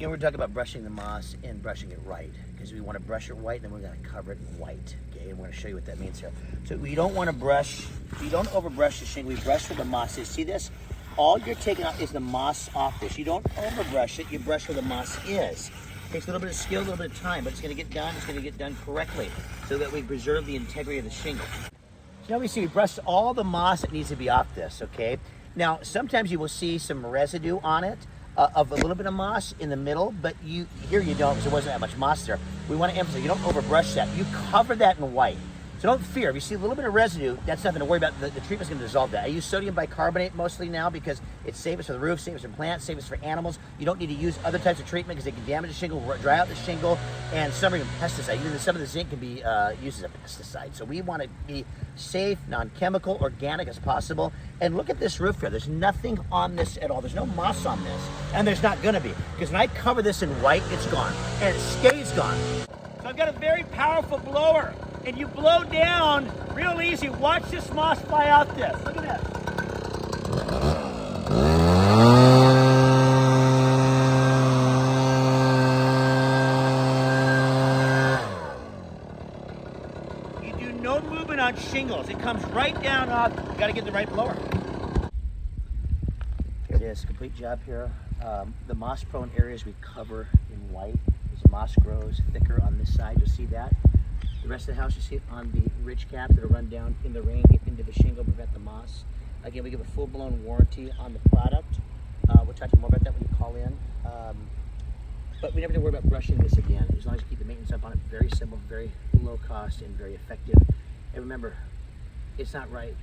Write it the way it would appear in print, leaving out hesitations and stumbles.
Again, we're talking about brushing the moss and brushing it right, because we want to brush it white, and then we're going to cover it in white. Okay, and we're going to show you what that means here. So we don't want to brush, you don't overbrush the shingle. We brush where the moss is. See this? All you're taking out is the moss off this. You don't overbrush it. You brush where the moss is. It takes a little bit of skill, a little bit of time, but it's going to get done. It's going to get done correctly, so that we preserve the integrity of the shingle. So now we see we brushed all the moss that needs to be off this. Okay. Now sometimes you will see some residue on it. Of a little bit of moss in the middle, but here you don't, because there wasn't that much moss there. We want to emphasize, you don't overbrush that. You cover that in white. So don't fear. If you see a little bit of residue, that's nothing to worry about. The treatment's going to dissolve that. I use sodium bicarbonate mostly now because it's safest for the roof, safest for plants, safest for animals. You don't need to use other types of treatment because they can damage the shingle, dry out the shingle, and some are even pesticide. Even some of the zinc can be used as a pesticide. So we want to be safe, non-chemical, organic as possible. And look at this roof here. There's nothing on this at all. There's no moss on this, and there's not going to be, because when I cover this in white, it's gone, and it stays gone. So I've got a very powerful blower, and you blow down real easy. Watch this moss fly out this. Look at that. You do no movement on shingles. It comes right down off. You got to get the right blower. Here it is, complete job here. The moss-prone areas we cover in white. As the moss grows thicker on this side, you'll see that. The rest of the house, you see it on the ridge caps that'll run down in the rain, get into the shingle, prevent the moss. Again, we give a full-blown warranty on the product. We'll talk to you more about that when you call in. But we never have to worry about brushing this again, as long as you keep the maintenance up on it. Very simple, very low cost, and very effective. And remember, it's not right